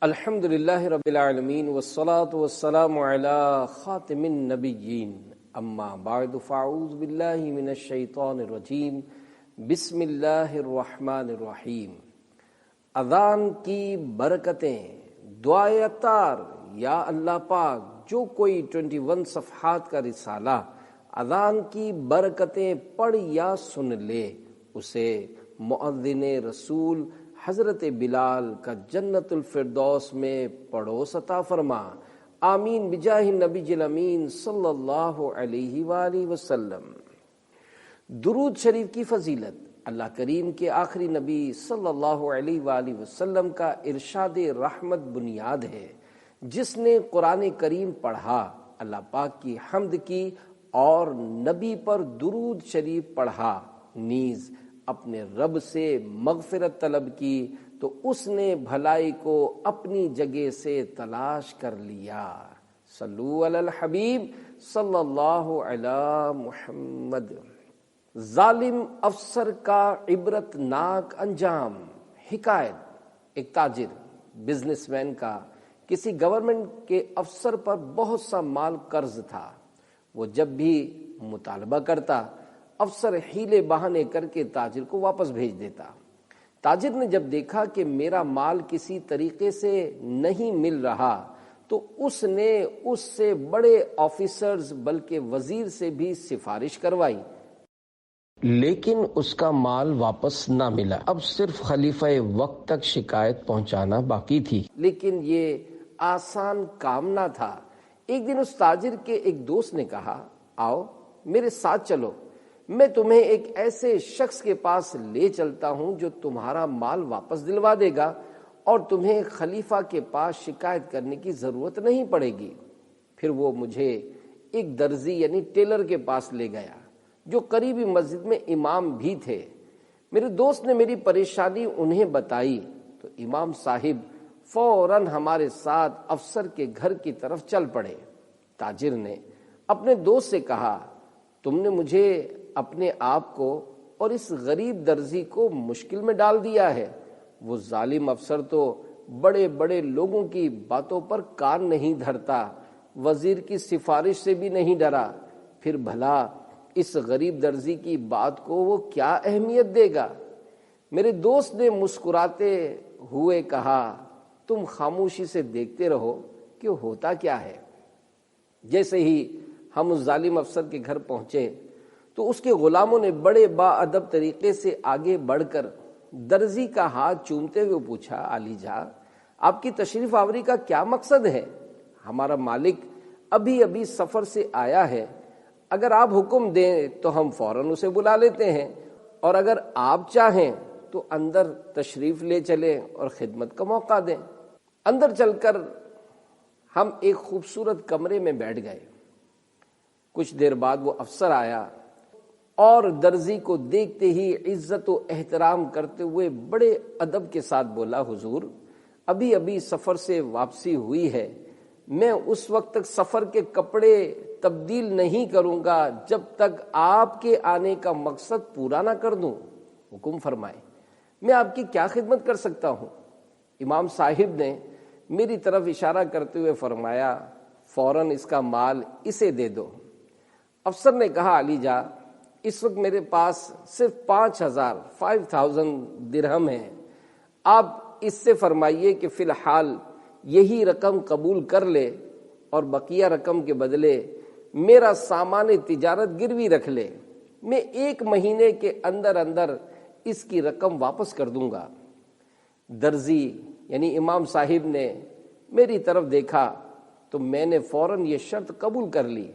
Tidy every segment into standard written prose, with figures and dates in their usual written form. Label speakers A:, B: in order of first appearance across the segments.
A: الحمد للہ رب العالمین والصلاة والسلام علی خاتم النبیین اما بعد فاعوذ باللہ من الشیطان الرجیم بسم اللہ الرحمن الرحیم۔ اذان کی برکتیں، دعائے عطار، یا اللہ پاک جو کوئی 21 صفحات کا رسالہ اذان کی برکتیں پڑھ یا سن لے، اسے مؤذن رسول حضرت بلال کا جنت الفردوس میں پڑوس عطا فرما، آمین بجاہ النبی الامین صلی اللہ علیہ وآلہ وسلم۔ درود شریف کی فضیلت۔ اللہ کریم کے آخری نبی صلی اللہ علیہ وآلہ وسلم کا ارشاد رحمت بنیاد ہے۔ جس نے قرآن کریم پڑھا، اللہ پاک کی حمد کی اور نبی پر درود شریف پڑھا، نیز اپنے رب سے مغفرت طلب کی، تو اس نے بھلائی کو اپنی جگہ سے تلاش کر لیا۔ صلو علی الحبیب صلی اللہ علی محمد۔ ظالم افسر کا عبرت ناک انجام۔ حکایت، ایک تاجر بزنس مین کا کسی گورنمنٹ کے افسر پر بہت سا مال قرض تھا۔ وہ جب بھی مطالبہ کرتا، افسر حیلے بہانے کر کے تاجر کو واپس بھیج دیتا۔ تاجر نے جب دیکھا کہ میرا مال کسی طریقے سے نہیں مل رہا، تو اس نے اس سے بڑے آفیسرز بلکہ وزیر سے بھی سفارش کروائی، لیکن اس کا مال واپس نہ ملا۔ اب صرف خلیفہ وقت تک شکایت پہنچانا باقی تھی، لیکن یہ آسان کام نہ تھا۔ ایک دن اس تاجر کے ایک دوست نے کہا، آؤ میرے ساتھ چلو، میں تمہیں ایک ایسے شخص کے پاس لے چلتا ہوں جو تمہارا مال واپس دلوا دے گا، اور تمہیں خلیفہ کے پاس شکایت کرنے کی ضرورت نہیں پڑے گی۔ پھر وہ مجھے ایک درزی یعنی ٹیلر کے پاس لے گیا، جو قریبی مسجد میں امام بھی تھے۔ میرے دوست نے میری پریشانی انہیں بتائی تو امام صاحب فوراً ہمارے ساتھ افسر کے گھر کی طرف چل پڑے۔ تاجر نے اپنے دوست سے کہا، تم نے مجھے، اپنے آپ کو اور اس غریب درزی کو مشکل میں ڈال دیا ہے۔ وہ ظالم افسر تو بڑے بڑے لوگوں کی باتوں پر کان نہیں دھرتا، وزیر کی سفارش سے بھی نہیں ڈرا، پھر بھلا اس غریب درزی کی بات کو وہ کیا اہمیت دے گا؟ میرے دوست نے مسکراتے ہوئے کہا، تم خاموشی سے دیکھتے رہو کہ ہوتا کیا ہے۔ جیسے ہی ہم اس ظالم افسر کے گھر پہنچے تو اس کے غلاموں نے بڑے با ادب طریقے سے آگے بڑھ کر درزی کا ہاتھ چومتے ہوئے پوچھا، علی جا، آپ کی تشریف آوری کا کیا مقصد ہے؟ ہمارا مالک ابھی ابھی سفر سے آیا ہے، اگر آپ حکم دیں تو ہم فوراً اسے بلا لیتے ہیں، اور اگر آپ چاہیں تو اندر تشریف لے چلیں اور خدمت کا موقع دیں۔ اندر چل کر ہم ایک خوبصورت کمرے میں بیٹھ گئے۔ کچھ دیر بعد وہ افسر آیا اور درزی کو دیکھتے ہی عزت و احترام کرتے ہوئے بڑے ادب کے ساتھ بولا، حضور ابھی ابھی سفر سے واپسی ہوئی ہے، میں اس وقت تک سفر کے کپڑے تبدیل نہیں کروں گا جب تک آپ کے آنے کا مقصد پورا نہ کر دوں۔ حکم فرمائے، میں آپ کی کیا خدمت کر سکتا ہوں؟ امام صاحب نے میری طرف اشارہ کرتے ہوئے فرمایا، فوراً اس کا مال اسے دے دو۔ افسر نے کہا، علی جا، اس وقت میرے پاس صرف 5,000 درہم ہیں، آپ اس سے فرمائیے کہ فی الحال یہی رقم قبول کر لے اور بقیہ رقم کے بدلے میرا سامان تجارت گروی رکھ لے، میں 1 مہینے کے اندر اندر اس کی رقم واپس کر دوں گا۔ درزی یعنی امام صاحب نے میری طرف دیکھا تو میں نے فوراً یہ شرط قبول کر لی۔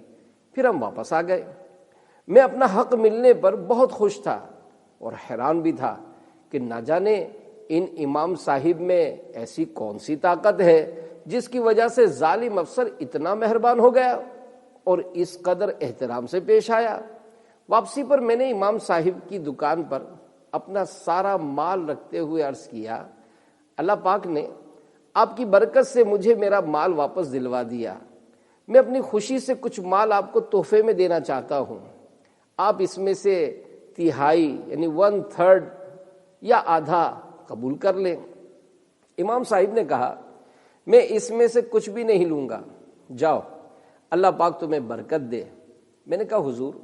A: پھر ہم واپس آ گئے۔ میں اپنا حق ملنے پر بہت خوش تھا اور حیران بھی تھا کہ نہ جانے ان امام صاحب میں ایسی کون سی طاقت ہے جس کی وجہ سے ظالم افسر اتنا مہربان ہو گیا اور اس قدر احترام سے پیش آیا۔ واپسی پر میں نے امام صاحب کی دکان پر اپنا سارا مال رکھتے ہوئے عرض کیا، اللہ پاک نے آپ کی برکت سے مجھے میرا مال واپس دلوا دیا، میں اپنی خوشی سے کچھ مال آپ کو تحفے میں دینا چاہتا ہوں، آپ اس میں سے 1/3 یعنی 1/3 یا آدھا قبول کر لیں۔ امام صاحب نے کہا، میں اس میں سے کچھ بھی نہیں لوں گا، جاؤ اللہ پاک تمہیں برکت دے۔ میں نے کہا حضور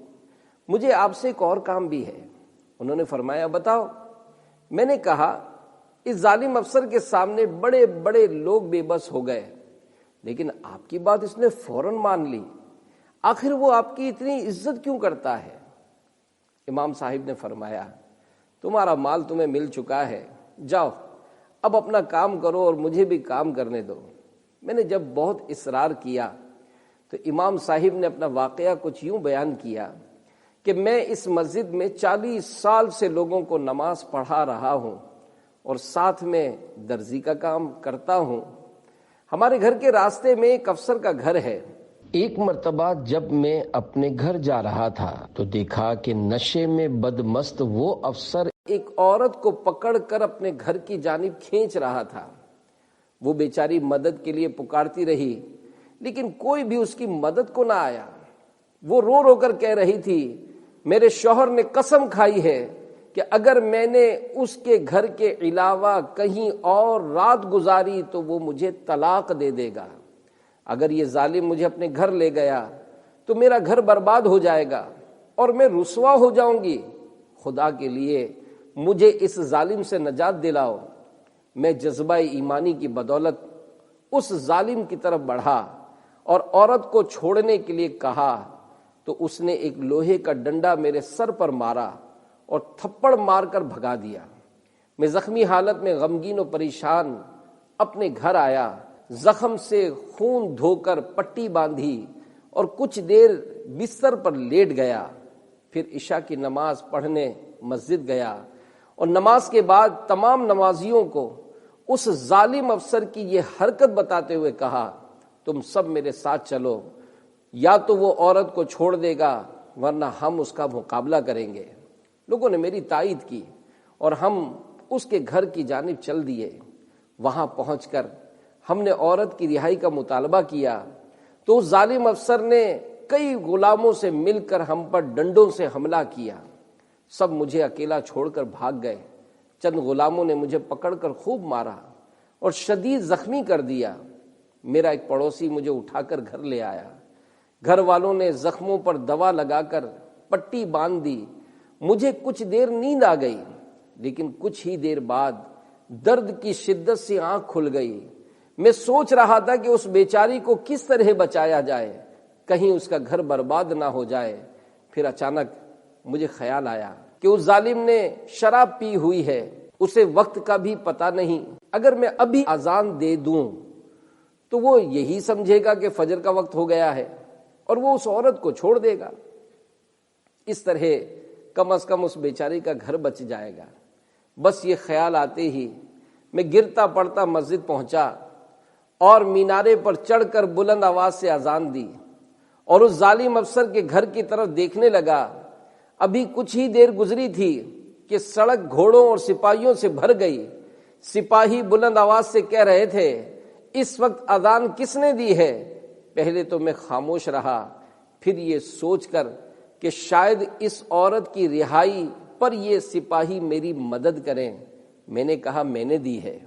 A: مجھے آپ سے ایک اور کام بھی ہے۔ انہوں نے فرمایا بتاؤ۔ میں نے کہا اس ظالم افسر کے سامنے بڑے بڑے لوگ بے بس ہو گئے، لیکن آپ کی بات اس نے فوراً مان لی، آخر وہ آپ کی اتنی عزت کیوں کرتا ہے؟ امام صاحب نے فرمایا تمہارا مال تمہیں مل چکا ہے، جاؤ اب اپنا کام کرو اور مجھے بھی کام کرنے دو۔ میں نے جب بہت اصرار کیا تو امام صاحب نے اپنا واقعہ کچھ یوں بیان کیا کہ میں اس مسجد میں 40 سال سے لوگوں کو نماز پڑھا رہا ہوں اور ساتھ میں درزی کا کام کرتا ہوں۔ ہمارے گھر کے راستے میں ایک افسر کا گھر ہے۔ ایک مرتبہ جب میں اپنے گھر جا رہا تھا تو دیکھا کہ نشے میں بدمست وہ افسر ایک عورت کو پکڑ کر اپنے گھر کی جانب کھینچ رہا تھا۔ وہ بیچاری مدد کے لیے پکارتی رہی لیکن کوئی بھی اس کی مدد کو نہ آیا۔ وہ رو رو کر کہہ رہی تھی میرے شوہر نے قسم کھائی ہے کہ اگر میں نے اس کے گھر کے علاوہ کہیں اور رات گزاری تو وہ مجھے طلاق دے دے گا، اگر یہ ظالم مجھے اپنے گھر لے گیا تو میرا گھر برباد ہو جائے گا اور میں رسوا ہو جاؤں گی، خدا کے لیے مجھے اس ظالم سے نجات دلاؤ۔ میں جذبہ ایمانی کی بدولت اس ظالم کی طرف بڑھا اور عورت کو چھوڑنے کے لیے کہا تو اس نے ایک لوہے کا ڈنڈا میرے سر پر مارا اور تھپڑ مار کر بھگا دیا۔ میں زخمی حالت میں غمگین و پریشان اپنے گھر آیا، زخم سے خون دھو کر پٹی باندھی اور کچھ دیر بستر پر لیٹ گیا۔ پھر عشاء کی نماز پڑھنے مسجد گیا اور نماز کے بعد تمام نمازیوں کو اس ظالم افسر کی یہ حرکت بتاتے ہوئے کہا تم سب میرے ساتھ چلو، یا تو وہ عورت کو چھوڑ دے گا ورنہ ہم اس کا مقابلہ کریں گے۔ لوگوں نے میری تائید کی اور ہم اس کے گھر کی جانب چل دیے۔ وہاں پہنچ کر ہم نے عورت کی رہائی کا مطالبہ کیا تو اس ظالم افسر نے کئی غلاموں سے مل کر ہم پر ڈنڈوں سے حملہ کیا۔ سب مجھے اکیلا چھوڑ کر بھاگ گئے۔ چند غلاموں نے مجھے پکڑ کر خوب مارا اور شدید زخمی کر دیا۔ میرا ایک پڑوسی مجھے اٹھا کر گھر لے آیا۔ گھر والوں نے زخموں پر دوا لگا کر پٹی باندھ دی۔ مجھے کچھ دیر نیند آ گئی لیکن کچھ ہی دیر بعد درد کی شدت سے آنکھ کھل گئی۔ میں سوچ رہا تھا کہ اس بیچاری کو کس طرح بچایا جائے، کہیں اس کا گھر برباد نہ ہو جائے۔ پھر اچانک مجھے خیال آیا کہ اس ظالم نے شراب پی ہوئی ہے، اسے وقت کا بھی پتہ نہیں، اگر میں ابھی اذان دے دوں تو وہ یہی سمجھے گا کہ فجر کا وقت ہو گیا ہے اور وہ اس عورت کو چھوڑ دے گا۔ اس طرح کم از کم اس بیچاری کا گھر بچ جائے گا۔ بس یہ خیال آتے ہی میں گرتا پڑتا مسجد پہنچا اور مینارے پر چڑھ کر بلند آواز سے اذان دی اور اس ظالم افسر کے گھر کی طرف دیکھنے لگا۔ ابھی کچھ ہی دیر گزری تھی کہ سڑک گھوڑوں اور سپاہیوں سے بھر گئی۔ سپاہی بلند آواز سے کہہ رہے تھے اس وقت اذان کس نے دی ہے؟ پہلے تو میں خاموش رہا، پھر یہ سوچ کر کہ شاید اس عورت کی رہائی پر یہ سپاہی میری مدد کریں، میں نے کہا میں نے دی ہے۔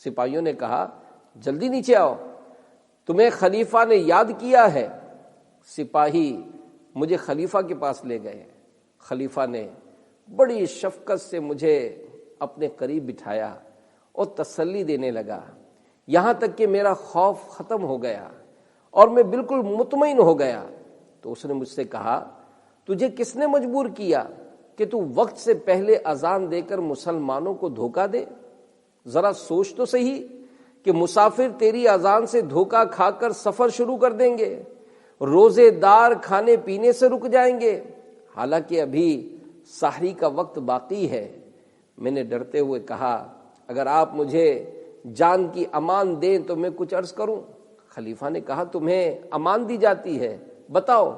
A: سپاہیوں نے کہا جلدی نیچے آؤ، تمہیں خلیفہ نے یاد کیا ہے۔ سپاہی مجھے خلیفہ کے پاس لے گئے۔ خلیفہ نے بڑی شفقت سے مجھے اپنے قریب بٹھایا اور تسلی دینے لگا، یہاں تک کہ میرا خوف ختم ہو گیا اور میں بالکل مطمئن ہو گیا۔ تو اس نے مجھ سے کہا تجھے کس نے مجبور کیا کہ تو وقت سے پہلے اذان دے کر مسلمانوں کو دھوکہ دے؟ ذرا سوچ تو صحیح کہ مسافر تیری اذان سے دھوکہ کھا کر سفر شروع کر دیں گے، روزے دار کھانے پینے سے رک جائیں گے، حالانکہ ابھی سحری کا وقت باقی ہے۔ میں نے ڈرتے ہوئے کہا اگر آپ مجھے جان کی امان دیں تو میں کچھ عرض کروں۔ خلیفہ نے کہا تمہیں امان دی جاتی ہے، بتاؤ۔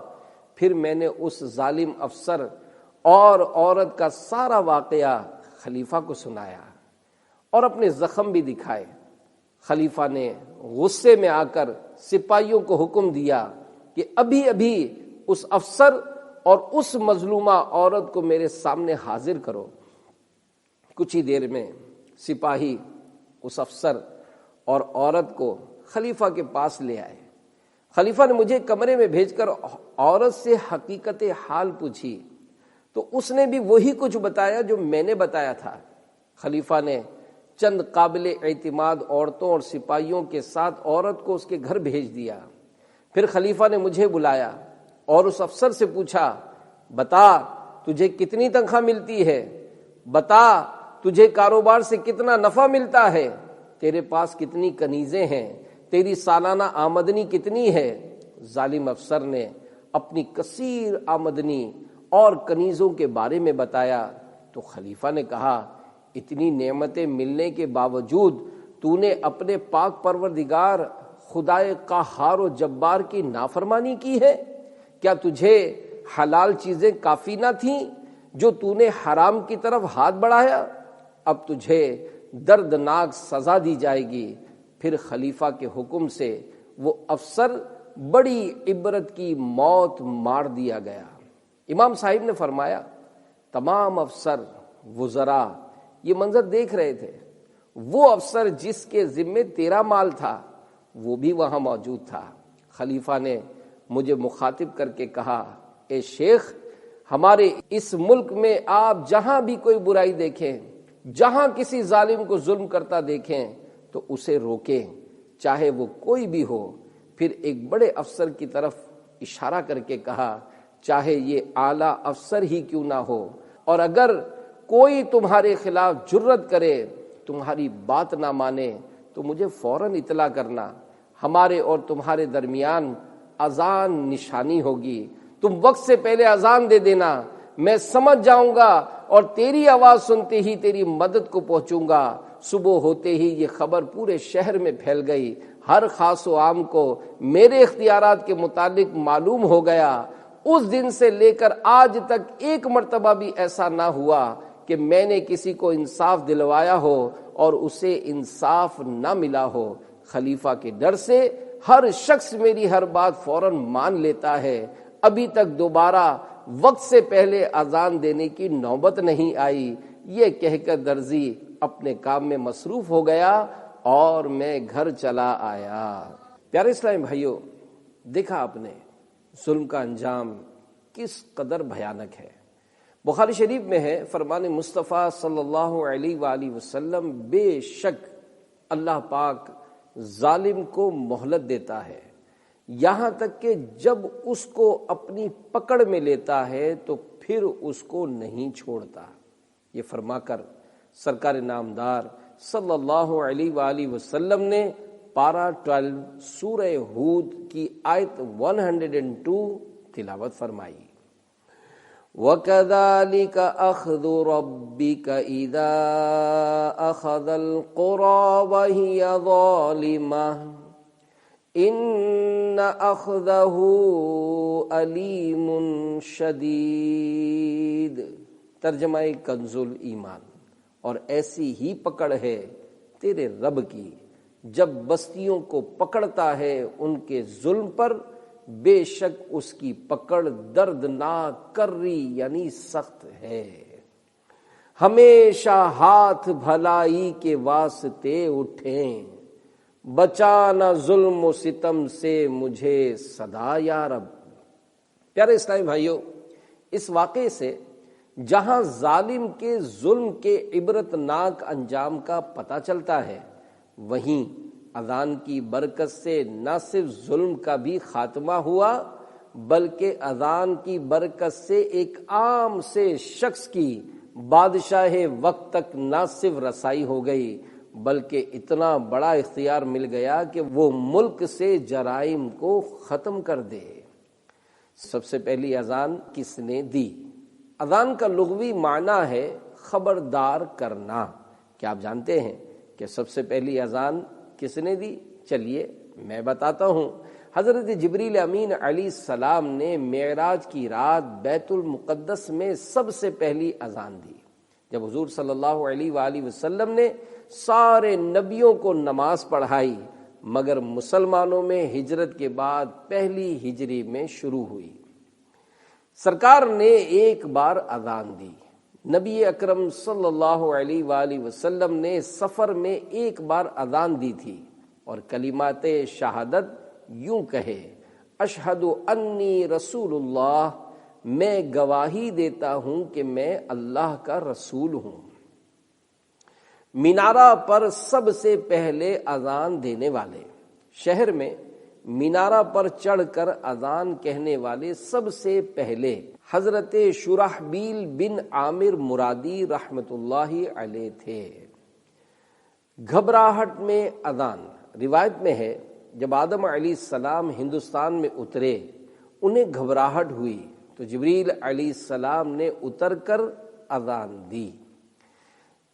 A: پھر میں نے اس ظالم افسر اور عورت کا سارا واقعہ خلیفہ کو سنایا اور اپنے زخم بھی دکھائے۔ خلیفہ نے غصے میں آ کر سپاہیوں کو حکم دیا کہ ابھی ابھی اس افسر اور اس مظلومہ عورت کو میرے سامنے حاضر کرو۔ کچھ ہی دیر میں سپاہی اس افسر اور عورت کو خلیفہ کے پاس لے آئے۔ خلیفہ نے مجھے کمرے میں بھیج کر عورت سے حقیقت حال پوچھی تو اس نے بھی وہی کچھ بتایا جو میں نے بتایا تھا۔ خلیفہ نے چند قابل اعتماد عورتوں اور سپاہیوں کے ساتھ عورت کو اس کے گھر بھیج دیا۔ پھر خلیفہ نے مجھے بلایا اور اس افسر سے پوچھا، بتا تجھے کتنی تنخواہ ملتی ہے، بتا تجھے کاروبار سے کتنا نفع ملتا ہے، تیرے پاس کتنی کنیزیں ہیں، تیری سالانہ آمدنی کتنی ہے۔ ظالم افسر نے اپنی کثیر آمدنی اور کنیزوں کے بارے میں بتایا تو خلیفہ نے کہا، اتنی نعمتیں ملنے کے باوجود تو نے اپنے پاک پروردگار خدائے قہار و جبار کی نافرمانی کی ہے؟ کیا تجھے حلال چیزیں کافی نہ تھیں جو تو نے حرام کی طرف ہاتھ بڑھایا؟ اب تجھے دردناک سزا دی جائے گی۔ پھر خلیفہ کے حکم سے وہ افسر بڑی عبرت کی موت مار دیا گیا۔ امام صاحب نے فرمایا، تمام افسر وزراء یہ منظر دیکھ رہے تھے۔ وہ افسر جس کے ذمے تیرا مال تھا وہ بھی وہاں موجود تھا۔ خلیفہ نے مجھے مخاطب کر کے کہا، اے شیخ، ہمارے اس ملک میں آپ جہاں بھی کوئی برائی دیکھیں، جہاں کسی ظالم کو ظلم کرتا دیکھیں تو اسے روکیں، چاہے وہ کوئی بھی ہو۔ پھر ایک بڑے افسر کی طرف اشارہ کر کے کہا، چاہے یہ اعلیٰ افسر ہی کیوں نہ ہو، اور اگر کوئی تمہارے خلاف جرت کرے، تمہاری بات نہ مانے تو مجھے فوراً اطلاع کرنا۔ ہمارے اور تمہارے درمیان اذان نشانی ہوگی، تم وقت سے پہلے اذان دے دینا، میں سمجھ جاؤں گا اور تیری آواز سنتے ہی تیری مدد کو پہنچوں گا۔ صبح ہوتے ہی یہ خبر پورے شہر میں پھیل گئی، ہر خاص و عام کو میرے اختیارات کے متعلق معلوم ہو گیا۔ اس دن سے لے کر آج تک ایک مرتبہ بھی ایسا نہ ہوا کہ میں نے کسی کو انصاف دلوایا ہو اور اسے انصاف نہ ملا ہو۔ خلیفہ کے ڈر سے ہر شخص میری ہر بات فوراً مان لیتا ہے۔ ابھی تک دوبارہ وقت سے پہلے اذان دینے کی نوبت نہیں آئی۔ یہ کہہ کر درزی اپنے کام میں مصروف ہو گیا اور میں گھر چلا آیا۔ پیارے اسلامی بھائیوں، دیکھا آپ نے ظلم کا انجام کس قدر بھیانک ہے۔ بخاری شریف میں ہے، فرمان مصطفیٰ صلی اللہ علیہ وآلہ وسلم، بے شک اللہ پاک ظالم کو مہلت دیتا ہے یہاں تک کہ جب اس کو اپنی پکڑ میں لیتا ہے تو پھر اس کو نہیں چھوڑتا۔ یہ فرما کر سرکار نامدار صلی اللہ علیہ وآلہ وسلم نے پارہ 12 سورہ ہود کی آیت 102 تلاوت فرمائی۔ وَكَذَلِكَ أَخْذُ رَبِّكَ إِذَا أَخَذَ الْقُرَى وَهِيَ ظَالِمَةٌ إِنَّ أَخْذَهُ أَلِيمٌ شَدِيدٌ۔ ترجمہ کنز ایمان۔ اور ایسی ہی پکڑ ہے تیرے رب کی جب بستیوں کو پکڑتا ہے ان کے ظلم پر، بے شک اس کی پکڑ دردناک کرری یعنی سخت ہے۔ ہمیشہ ہاتھ بھلائی کے واسطے اٹھیں، بچانا ظلم و ستم سے مجھے صدا یا رب۔ پیارے اسلامی بھائیوں، اس واقعے سے جہاں ظالم کے ظلم کے عبرتناک انجام کا پتہ چلتا ہے، وہیں اذان کی برکت سے نہ صرف ظلم کا بھی خاتمہ ہوا بلکہ اذان کی برکت سے ایک عام سے شخص کی بادشاہ وقت تک نہ صرف رسائی ہو گئی بلکہ اتنا بڑا اختیار مل گیا کہ وہ ملک سے جرائم کو ختم کر دے۔ سب سے پہلی اذان کس نے دی؟ اذان کا لغوی معنی ہے خبردار کرنا۔ کیا آپ جانتے ہیں کہ سب سے پہلی اذان کس نے دی؟ چلیے میں بتاتا ہوں۔ حضرت جبریل امین علیہ السلام نے معراج کی رات بیت المقدس میں سب سے پہلی اذان دی۔ جب حضور صلی اللہ علیہ وآلہ وسلم نے سارے نبیوں کو نماز پڑھائی، مگر مسلمانوں میں ہجرت کے بعد پہلی ہجری میں شروع ہوئی۔ سرکار نے ایک بار اذان دی۔ نبی اکرم صلی اللہ علیہ وآلہ وسلم نے سفر میں ایک بار اذان دی تھی، اور کلمات شہادت یوں کہے، اشہد انی رسول اللہ، میں گواہی دیتا ہوں کہ میں اللہ کا رسول ہوں۔ مینارہ پر سب سے پہلے اذان دینے والے، شہر میں مینارہ پر چڑھ کر اذان کہنے والے سب سے پہلے حضرت شرحبیل بن عامر مرادی رحمت اللہ علیہ تھے۔ گھبراہٹ میں اذان، روایت میں ہے جب آدم علیہ السلام ہندوستان میں اترے انہیں گھبراہٹ ہوئی تو جبریل علیہ السلام نے اتر کر اذان دی۔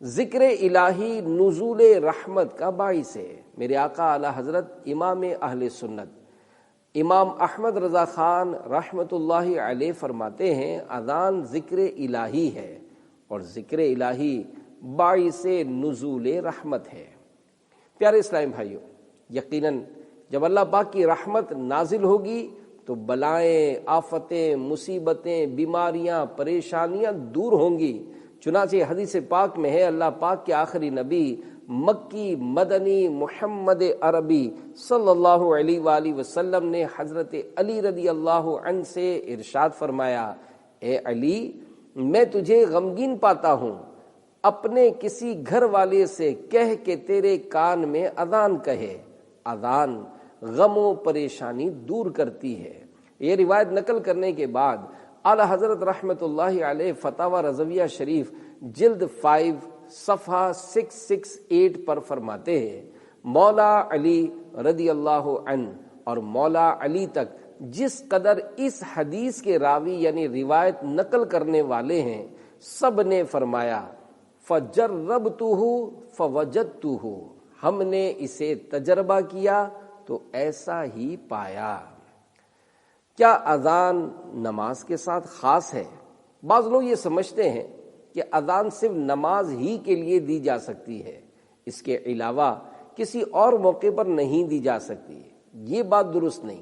A: ذکر الہی نزول رحمت کا باعث ہے۔ میرے آقا اعلی حضرت امام اہل سنت امام احمد رضا خان رحمت اللہ علیہ فرماتے ہیں اذان ذکر الہی ہے اور ذکر الہی باعث نزول رحمت ہے۔ پیارے اسلام بھائیوں، یقیناً جب اللہ پاک کی رحمت نازل ہوگی تو بلائیں، آفتیں، مصیبتیں، بیماریاں، پریشانیاں دور ہوں گی۔ چنانچہ حدیث پاک میں ہے اللہ پاک کے آخری نبی مکی مدنی محمد عربی صلی اللہ علیہ وآلہ وسلم نے حضرت علی رضی اللہ عنہ سے ارشاد فرمایا، اے علی، میں تجھے غمگین پاتا ہوں، اپنے کسی گھر والے سے کہہ کہ تیرے کان میں اذان کہے۔ اذان غم و پریشانی دور کرتی ہے۔ یہ روایت نقل کرنے کے بعد اعلی حضرت رحمت اللہ علیہ فتاوی رضویہ شریف جلد 5 صفحہ 668 پر فرماتے ہیں، مولا علی رضی اللہ عنہ اور مولا علی تک جس قدر اس حدیث کے راوی یعنی روایت نقل کرنے والے ہیں، سب نے فرمایا فجربتہ فوجدتہ، ہم نے اسے تجربہ کیا تو ایسا ہی پایا۔ کیا اذان نماز کے ساتھ خاص ہے؟ بعض لوگ یہ سمجھتے ہیں کہ اذان صرف نماز ہی کے لیے دی جا سکتی ہے، اس کے علاوہ کسی اور موقع پر نہیں دی جا سکتی۔ یہ بات درست نہیں۔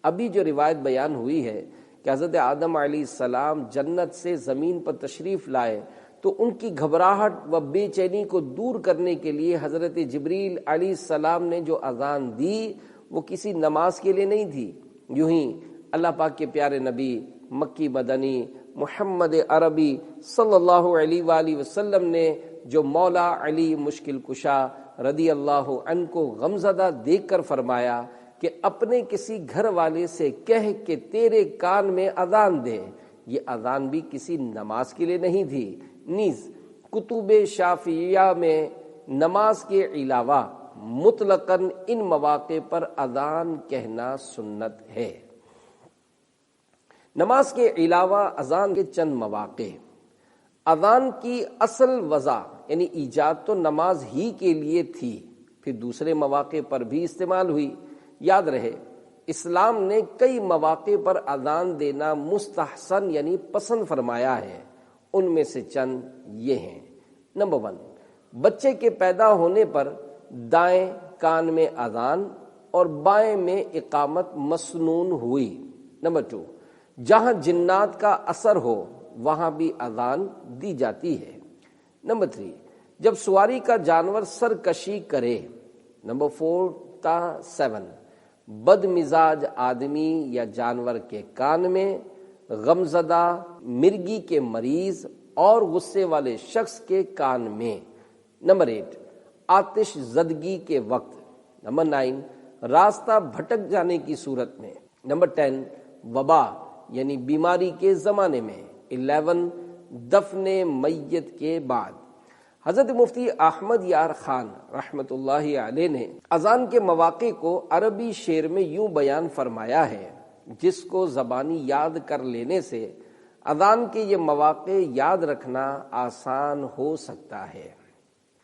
A: ابھی جو روایت بیان ہوئی ہے کہ حضرت آدم علیہ السلام جنت سے زمین پر تشریف لائے تو ان کی گھبراہٹ و بے چینی کو دور کرنے کے لیے حضرت جبریل علیہ السلام نے جو اذان دی وہ کسی نماز کے لیے نہیں تھی۔ یوں ہی اللہ پاک کے پیارے نبی مکی مدنی محمد عربی صلی اللہ علیہ وآلہ وسلم نے جو مولا علی مشکل کشا رضی اللہ عنہ کو غمزدہ دیکھ کر فرمایا کہ اپنے کسی گھر والے سے کہہ کہ تیرے کان میں اذان دے، یہ اذان بھی کسی نماز کے لیے نہیں تھی۔ نیز کتب شافعیہ میں نماز کے علاوہ مطلقاً ان مواقع پر اذان کہنا سنت ہے۔ نماز کے علاوہ اذان کے چند مواقع۔ اذان کی اصل وضع یعنی ایجاد تو نماز ہی کے لیے تھی، پھر دوسرے مواقع پر بھی استعمال ہوئی۔ یاد رہے اسلام نے کئی مواقع پر اذان دینا مستحسن یعنی پسند فرمایا ہے، ان میں سے چند یہ ہیں۔ نمبر 1، بچے کے پیدا ہونے پر دائیں کان میں اذان اور بائیں میں اقامت مسنون ہوئی۔ نمبر 2، جہاں جنات کا اثر ہو وہاں بھی اذان دی جاتی ہے۔ نمبر 3، جب سواری کا جانور سرکشی کرے۔ نمبر 4 تا 7، بد مزاج آدمی یا جانور کے کان میں، غمزدہ مرگی کے مریض اور غصے والے شخص کے کان میں۔ نمبر 8، آتش زدگی کے وقت۔ نمبر 9، راستہ بھٹک جانے کی صورت میں۔ نمبر 10، وبا یعنی بیماری کے زمانے میں۔ 11، دفن میت کے بعد۔ حضرت مفتی احمد یار خان رحمت اللہ علیہ نے اذان کے مواقع کو عربی شعر میں یوں بیان فرمایا ہے، جس کو زبانی یاد کر لینے سے اذان کے یہ مواقع یاد رکھنا آسان ہو سکتا ہے۔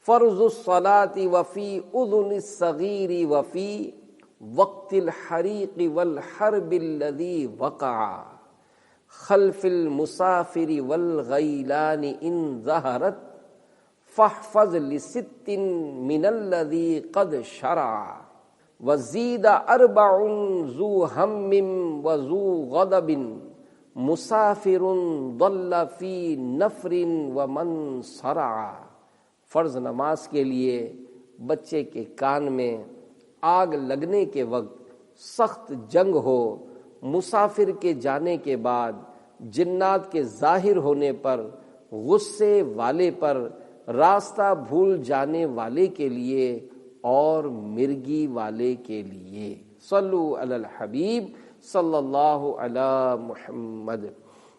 A: فرض الصلاة وفی اذن الصغیر وفی وقت الحریق والحرب الذی وقع خلف المسافر والغیلان ان ظہرت فاحفظ لست من الذی قد شرع وزید 4 ذو ہم وذو غضب مسافر ضل فی نفر ومن صرع۔ فرض نماز کے لیے بچے کے کان میں آگ لگنے کے وقت، سخت جنگ ہو، مسافر کے جانے کے بعد، جنات کے ظاہر ہونے پر، غصے والے پر، راستہ بھول جانے والے کے لیے اور مرگی والے کے لیے۔ صلو علی الحبیب صلی اللہ علی محمد۔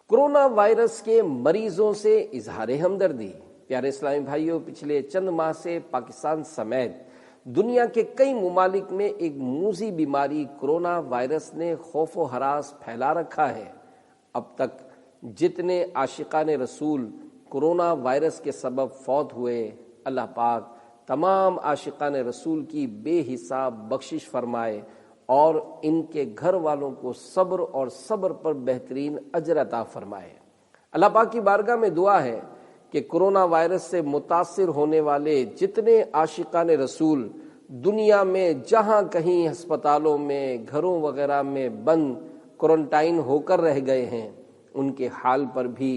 A: کورونا وائرس کے مریضوں سے اظہار ہمدردی۔ پیارے اسلامی بھائیوں، پچھلے چند ماہ سے پاکستان سمیت دنیا کے کئی ممالک میں ایک موذی بیماری کورونا وائرس نے خوف و ہراس پھیلا رکھا ہے۔ اب تک جتنے عاشقان رسول کورونا وائرس کے سبب فوت ہوئے، اللہ پاک تمام عاشقان رسول کی بے حساب بخشش فرمائے اور ان کے گھر والوں کو صبر اور صبر پر بہترین اجر عطا فرمائے۔ اللہ پاک کی بارگاہ میں دعا ہے کہ کورونا وائرس سے متاثر ہونے والے جتنے عاشقان رسول دنیا میں جہاں کہیں ہسپتالوں میں، گھروں وغیرہ میں بند کوارنٹائن ہو کر رہ گئے ہیں، ان کے حال پر بھی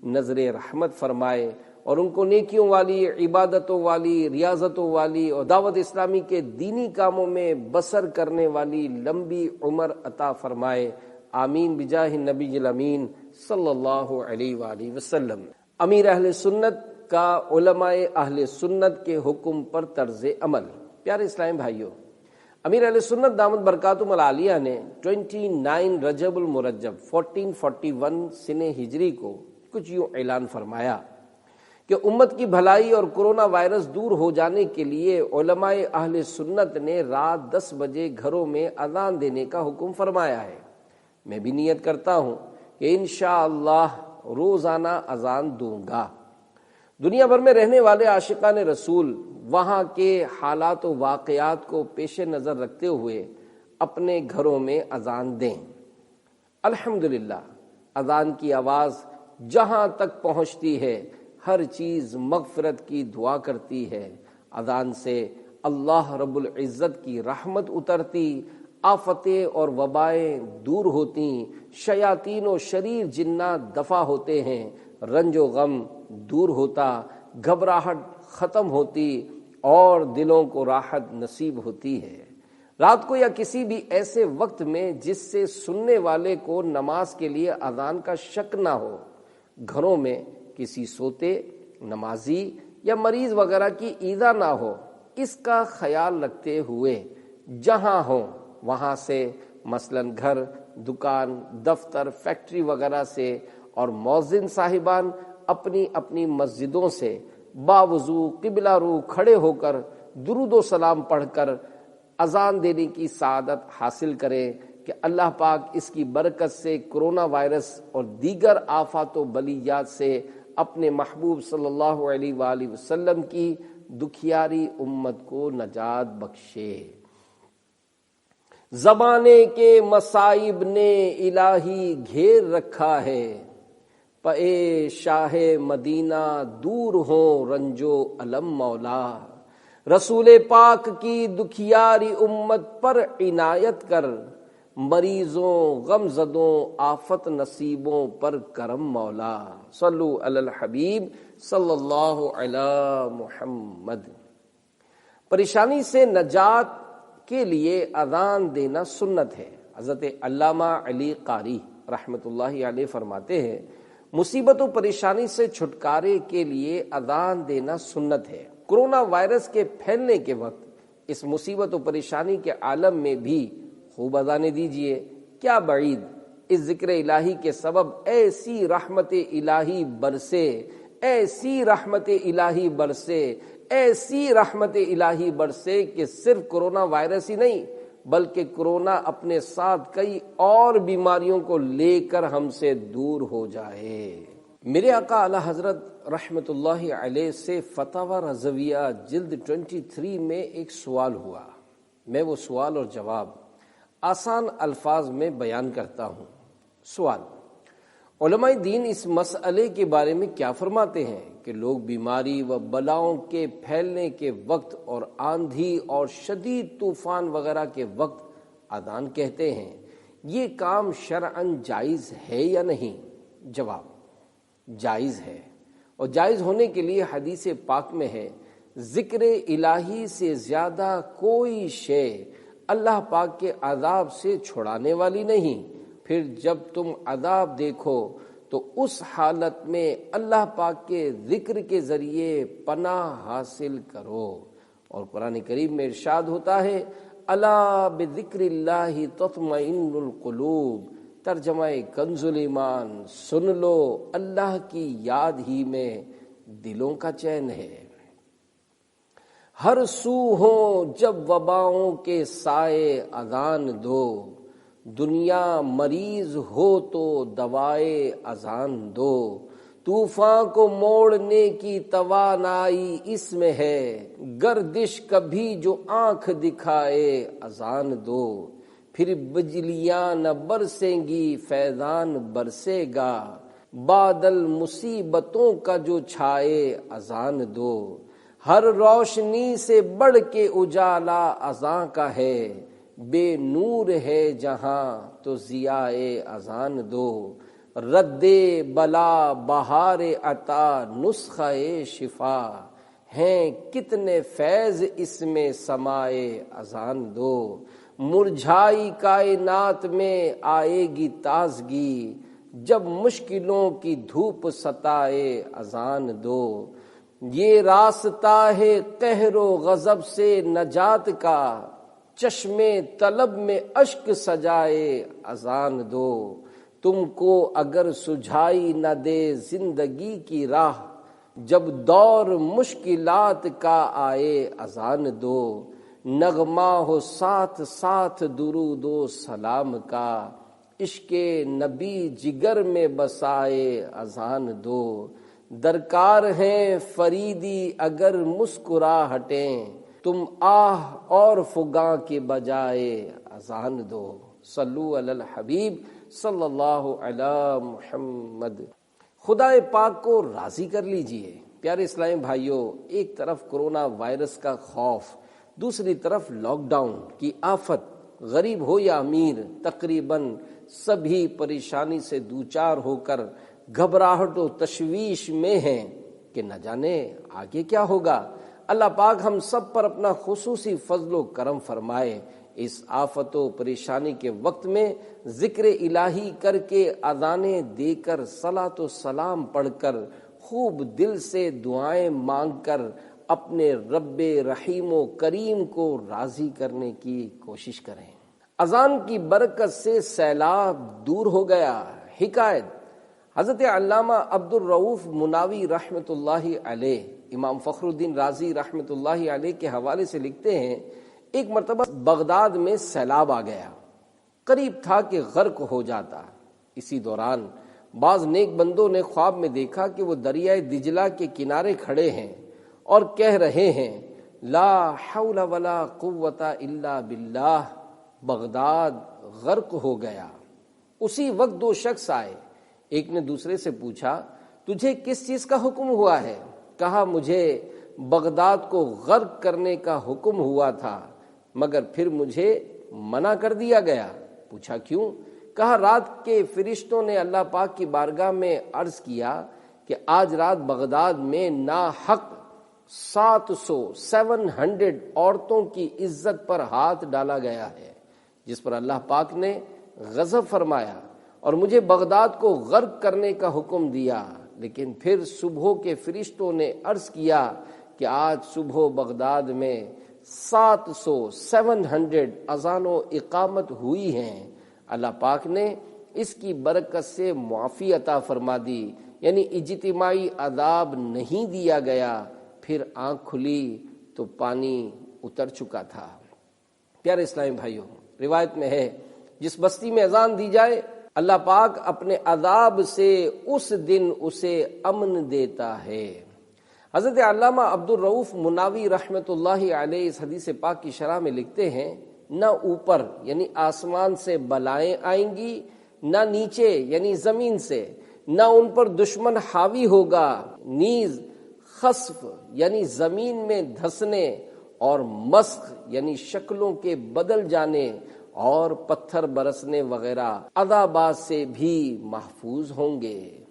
A: نظر رحمت فرمائے اور ان کو نیکیوں والی، عبادتوں والی، ریاضتوں والی اور دعوت اسلامی کے دینی کاموں میں بسر کرنے والی لمبی عمر عطا فرمائے۔ آمین بجاہ النبی الامین صلی اللہ علیہ وآلہ وسلم۔ امیر اہل سنت کا علماء اہل سنت کے حکم پر طرز عمل۔ پیارے اسلامی بھائیوں، امیر اہل سنت دامت برکاتہم العالیہ نے 29 رجب المرجب 1441 سنہ ہجری کو کچھ یوں اعلان فرمایا کہ امت کی بھلائی اور کورونا وائرس دور ہو جانے کے لیے علماء اہل سنت نے رات 10 بجے گھروں میں اذان دینے کا حکم فرمایا ہے۔ میں بھی نیت کرتا ہوں کہ انشاءاللہ روزانہ اذان دوں گا۔ دنیا بھر میں رہنے والے عاشقان رسول وہاں کے حالات و واقعات کو پیش نظر رکھتے ہوئے اپنے گھروں میں اذان دیں۔ الحمدللہ اذان کی آواز جہاں تک پہنچتی ہے ہر چیز مغفرت کی دعا کرتی ہے۔ اذان سے اللہ رب العزت کی رحمت اترتی، آفتیں اور وبائیں دور ہوتی، شیاطین و شریر جنات دفع ہوتے ہیں، رنج و غم دور ہوتا، گھبراہٹ ختم ہوتی اور دلوں کو راحت نصیب ہوتی ہے۔ رات کو یا کسی بھی ایسے وقت میں جس سے سننے والے کو نماز کے لیے اذان کا شک نہ ہو، گھروں میں کسی سوتے، نمازی یا مریض وغیرہ کی ایذا نہ ہو، اس کا خیال رکھتے ہوئے جہاں ہوں وہاں سے، مثلاً گھر، دکان، دفتر، فیکٹری وغیرہ سے، اور مؤذن صاحبان اپنی اپنی مسجدوں سے باوضو قبلہ رو کھڑے ہو کر درود و سلام پڑھ کر اذان دینے کی سعادت حاصل کریں کہ اللہ پاک اس کی برکت سے کورونا وائرس اور دیگر آفات و بلیات سے اپنے محبوب صلی اللہ علیہ وآلہ وسلم کی دکھیاری امت کو نجات بخشے۔ زمانے کے مصائب نے الہی گھیر رکھا ہے، پے شاہ مدینہ دور ہوں رنج و الم مولا۔ رسول پاک کی دکھیاری امت پر عنایت کر، مریضوں غمزدوں آفت نصیبوں پر کرم مولا۔ صلو علی الحبیب صلی اللہ علی محمد۔ پریشانی سے نجات کے لیے اذان دینا سنت ہے۔ حضرت علامہ علی قاری رحمۃ اللہ علیہ فرماتے ہیں، مصیبت و پریشانی سے چھٹکارے کے لیے اذان دینا سنت ہے۔ کورونا وائرس کے پھیلنے کے وقت اس مصیبت و پریشانی کے عالم میں بھی خوب اذانیں دیجیے۔ کیا بعید اس ذکر الہی کے سبب ایسی رحمت الہی برسے، ایسی رحمت الہی برسے، ایسی رحمت الہی برسے کہ صرف کورونا وائرس ہی نہیں بلکہ کورونا اپنے ساتھ کئی اور بیماریوں کو لے کر ہم سے دور ہو جائے۔ میرے آقا اعلی حضرت رحمت اللہ علیہ سے فتاوی رضویہ جلد 23 میں ایک سوال ہوا۔ میں وہ سوال اور جواب آسان الفاظ میں بیان کرتا ہوں۔ سوال: علماء دین اس مسئلے کے بارے میں کیا فرماتے ہیں کہ لوگ بیماری و بلاؤں کے پھیلنے کے وقت اور آندھی اور شدید طوفان وغیرہ کے وقت اذان کہتے ہیں، یہ کام شرعاً جائز ہے یا نہیں؟ جواب: جائز ہے، اور جائز ہونے کے لیے حدیث پاک میں ہے، ذکر الہی سے زیادہ کوئی شے اللہ پاک کے عذاب سے چھڑانے والی نہیں۔ پھر جب تم عذاب دیکھو تو اس حالت میں اللہ پاک کے ذکر کے ذریعے پناہ حاصل کرو۔ اور قرآن کریم میں ارشاد ہوتا ہے الا بذکر اللہ تطمئن القلوب، ترجمہ کنز الایمان، سن لو اللہ کی یاد ہی میں دلوں کا چین ہے۔ ہر سو ہو جب وباؤں کے سائے اذان دو، دنیا مریض ہو تو دوائے اذان دو، طوفان کو موڑنے کی توانائی اس میں ہے، گردش کبھی جو آنکھ دکھائے اذان دو، پھر بجلیاں نہ برسیں گی فیضان برسے گا، بادل مصیبتوں کا جو چھائے اذان دو، ہر روشنی سے بڑھ کے اجالا اذاں کا ہے، بے نور ہے جہاں تو ضیاء اذان دو، رد بلا بہار عطا نسخہ شفا، ہیں کتنے فیض اس میں سمائے اذان دو، مرجھائی کائنات میں آئے گی تازگی، جب مشکلوں کی دھوپ ستائے اذان دو، یہ راستہ ہے قہر و غضب سے نجات کا، چشمے طلب میں اشک سجائے اذان دو، تم کو اگر سجھائی نہ دے زندگی کی راہ، جب دور مشکلات کا آئے اذان دو، نغمہ ہو ساتھ ساتھ درود و سلام کا، عشق نبی جگر میں بسائے اذان دو، درکار ہیں فریدی اگر مسکرا ہٹیں، تم آہ اور فغاں کے بجائے اذان دو، صلو علی الحبیب صلی اللہ علی محمد۔ خدا پاک کو راضی کر لیجئے۔ پیارے اسلامی بھائیوں، ایک طرف کرونا وائرس کا خوف، دوسری طرف لاک ڈاؤن کی آفت، غریب ہو یا امیر تقریباً سبھی پریشانی سے دوچار ہو کر گھبراہٹ و تشویش میں ہیں کہ نہ جانے آگے کیا ہوگا۔ اللہ پاک ہم سب پر اپنا خصوصی فضل و کرم فرمائے۔ اس آفت و پریشانی کے وقت میں ذکر الہی کر کے، اذانیں دے کر، صلاۃ و سلام پڑھ کر، خوب دل سے دعائیں مانگ کر اپنے رب رحیم و کریم کو راضی کرنے کی کوشش کریں۔ اذان کی برکت سے سیلاب دور ہو گیا۔ حکایت حضرت علامہ عبد الرؤف مناوی رحمۃ اللہ علیہ امام فخر الدین رازی رحمۃ اللہ علیہ کے حوالے سے لکھتے ہیں، ایک مرتبہ بغداد میں سیلاب آ گیا، قریب تھا کہ غرق ہو جاتا۔ اسی دوران بعض نیک بندوں نے خواب میں دیکھا کہ وہ دریائے دجلہ کے کنارے کھڑے ہیں اور کہہ رہے ہیں لا حول ولا قوت الا باللہ، بغداد غرق ہو گیا۔ اسی وقت دو شخص آئے، ایک نے دوسرے سے پوچھا تجھے کس چیز کا حکم ہوا ہے؟ کہا مجھے بغداد کو غرق کرنے کا حکم ہوا تھا، مگر پھر مجھے منع کر دیا گیا۔ پوچھا کیوں؟ کہا رات کے فرشتوں نے اللہ پاک کی بارگاہ میں عرض کیا کہ آج رات بغداد میں ناحق 700 عورتوں کی عزت پر ہاتھ ڈالا گیا ہے، جس پر اللہ پاک نے غضب فرمایا اور مجھے بغداد کو غرق کرنے کا حکم دیا۔ لیکن پھر صبح کے فرشتوں نے عرض کیا کہ آج صبح بغداد میں 700 اذان و اقامت ہوئی ہیں، اللہ پاک نے اس کی برکت سے معافی عطا فرما دی، یعنی اجتماعی عذاب نہیں دیا گیا۔ پھر آنکھ کھلی تو پانی اتر چکا تھا۔ پیارے اسلامی بھائیوں، روایت میں ہے جس بستی میں اذان دی جائے اللہ پاک اپنے عذاب سے اس دن اسے امن دیتا ہے۔ حضرت علامہ عبد الرؤف مناوی رحمۃ اللہ علیہ اس حدیث پاک کی شرح میں لکھتے ہیں نہ اوپر یعنی آسمان سے بلائیں آئیں گی، نہ نیچے یعنی زمین سے، نہ ان پر دشمن حاوی ہوگا، نیز خسف یعنی زمین میں دھسنے، اور مسخ یعنی شکلوں کے بدل جانے اور پتھر برسنے وغیرہ عذابات سے بھی محفوظ ہوں گے۔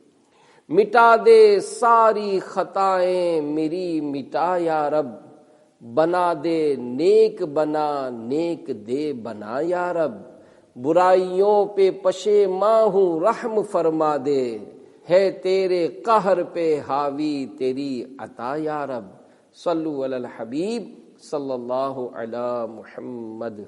A: مٹا دے ساری خطائیں میری مٹا یا رب، بنا دے نیک بنا نیک دے بنا یا رب، برائیوں پہ پشیماں ہوں رحم فرما دے، ہے تیرے قہر پہ حاوی تیری عطا یا رب۔ صلو علی الحبیب صلی اللہ علی محمد۔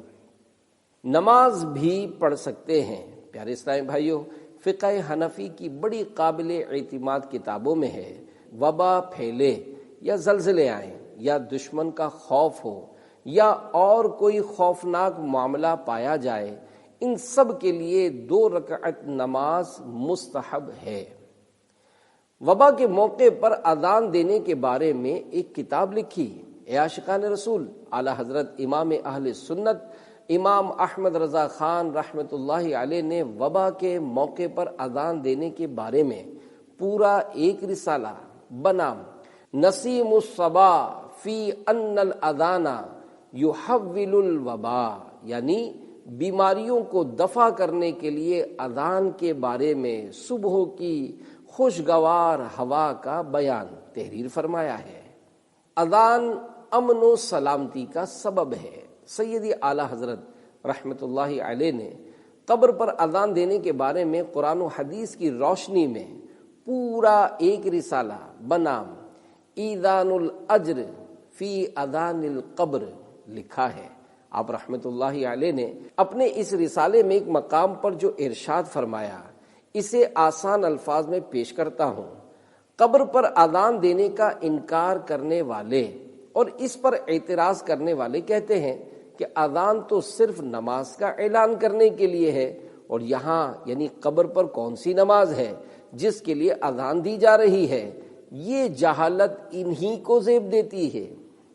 A: نماز بھی پڑھ سکتے ہیں۔ پیارے اسلامی بھائیوں، فقہ حنفی کی بڑی قابل اعتماد کتابوں میں ہے، وبا پھیلے یا زلزلے آئیں یا دشمن کا خوف ہو یا اور کوئی خوفناک معاملہ پایا جائے، ان سب کے لیے 2 رکعت نماز مستحب ہے۔ وبا کے موقع پر اذان دینے کے بارے میں ایک کتاب لکھی اے عاشقان رسول، اعلی حضرت امام اہل سنت امام احمد رضا خان رحمۃ اللہ علیہ نے وبا کے موقع پر اذان دینے کے بارے میں پورا ایک رسالہ بنام نسیم الصبا فی ان الاذان یحول الوبا، یعنی بیماریوں کو دفع کرنے کے لیے اذان کے بارے میں صبح کی خوشگوار ہوا کا بیان تحریر فرمایا ہے۔ اذان امن و سلامتی کا سبب ہے۔ سیدی اعلی حضرت رحمۃ اللہ علیہ نے قبر پر اذان دینے کے بارے میں قرآن و حدیث کی روشنی میں پورا ایک رسالہ بنام ایذان الاجر فی اذان القبر لکھا ہے۔ آپ رحمۃ اللہ علیہ نے اپنے اس رسالے میں ایک مقام پر جو ارشاد فرمایا، اسے آسان الفاظ میں پیش کرتا ہوں۔ قبر پر اذان دینے کا انکار کرنے والے اور اس پر اعتراض کرنے والے کہتے ہیں کہ اذان تو صرف نماز کا اعلان کرنے کے لیے ہے، اور یہاں یعنی قبر پر کون سی نماز ہے جس کے لیے اذان دی جا رہی ہے؟ یہ جہالت انہی کو زیب دیتی ہے،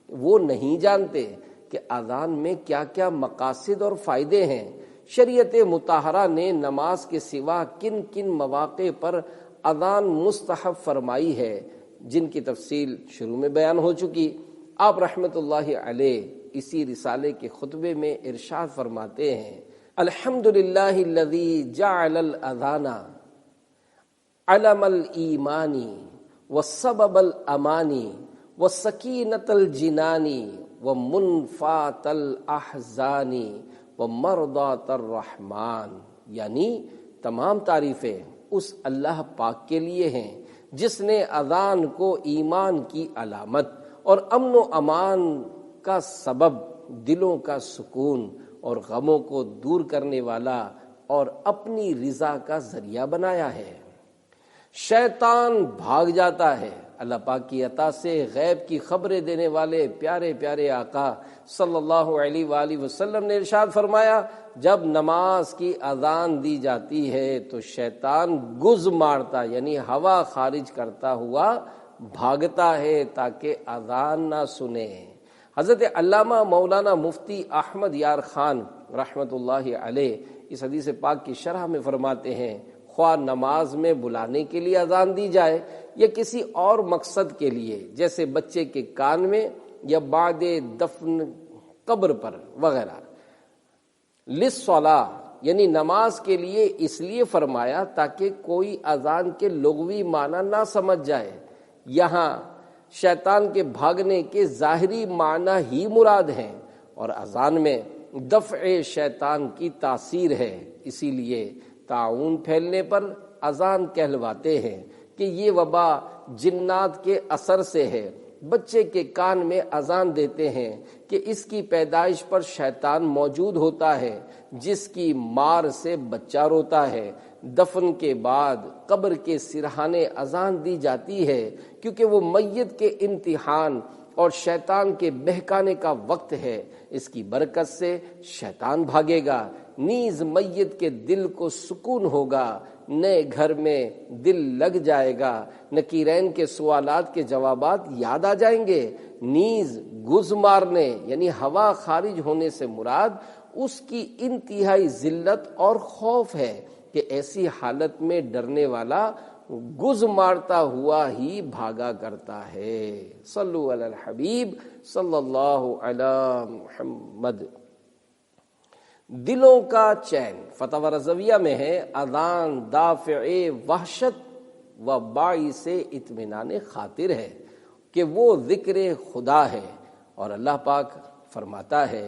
A: وہ نہیں جانتے کہ اذان میں کیا کیا مقاصد اور فائدے ہیں۔ شریعت مطہرہ نے نماز کے سوا کن کن مواقع پر اذان مستحب فرمائی ہے، جن کی تفصیل شروع میں بیان ہو چکی۔ آپ رحمت اللہ علیہ اسی رسالے کے خطبے میں ارشاد فرماتے ہیں، الحمدللہ الذی جعل الاذان علم الایمان وسبب الامان وسکینۃ الجنان ومنفاۃ الاحزان ومرضاۃ الرحمن، یعنی تمام تعریفیں اس اللہ پاک کے لیے ہیں جس نے اذان کو ایمان کی علامت اور امن و امان کا سبب، دلوں کا سکون اور غموں کو دور کرنے والا اور اپنی رضا کا ذریعہ بنایا ہے۔ شیطان بھاگ جاتا ہے۔ اللہ پاک کی عطا سے غیب کی خبریں دینے والے پیارے پیارے آقا صلی اللہ علیہ وآلہ وسلم نے ارشاد فرمایا، جب نماز کی اذان دی جاتی ہے تو شیطان گز مارتا یعنی ہوا خارج کرتا ہوا بھاگتا ہے تاکہ اذان نہ سنے۔ حضرت علامہ مولانا مفتی احمد یار خان رحمت اللہ علیہ اس حدیث پاک کی شرح میں فرماتے ہیں، خواہ نماز میں بلانے کے لیے اذان دی جائے یا کسی اور مقصد کے لیے، جیسے بچے کے کان میں یا بعد دفن قبر پر وغیرہ، للصلاۃ یعنی نماز کے لیے اس لیے فرمایا تاکہ کوئی اذان کے لغوی معنی نہ سمجھ جائے۔ یہاں شیطان کے بھاگنے کے ظاہری معنی ہی مراد ہیں، اور اذان میں دفع شیطان کی تاثیر ہے، اسی لیے طاعون پھیلنے پر اذان کہلواتے ہیں کہ یہ وبا جنات کے اثر سے ہے۔ بچے کے کان میں اذان دیتے ہیں کہ اس کی پیدائش پر شیطان موجود ہوتا ہے جس کی مار سے بچہ روتا ہے۔ دفن کے بعد قبر کے سرہانے اذان دی جاتی ہے کیونکہ وہ میت کے امتحان اور شیطان کے بہکانے کا وقت ہے، اس کی برکت سے شیطان بھاگے گا، نیز میت کے دل کو سکون ہوگا، نئے گھر میں دل لگ جائے گا، نکیرین کے سوالات کے جوابات یاد آ جائیں گے۔ نیز گز مارنے یعنی ہوا خارج ہونے سے مراد اس کی انتہائی ذلت اور خوف ہے کہ ایسی حالت میں ڈرنے والا گز مارتا ہوا ہی بھاگا کرتا ہے۔ صلو علی الحبیب صلی اللہ علی محمد۔ دلوں کا چین فتاوی رضویہ میں ہے، اذان دافع وحشت و باعث اطمینان خاطر ہے کہ وہ ذکر خدا ہے۔ اور اللہ پاک فرماتا ہے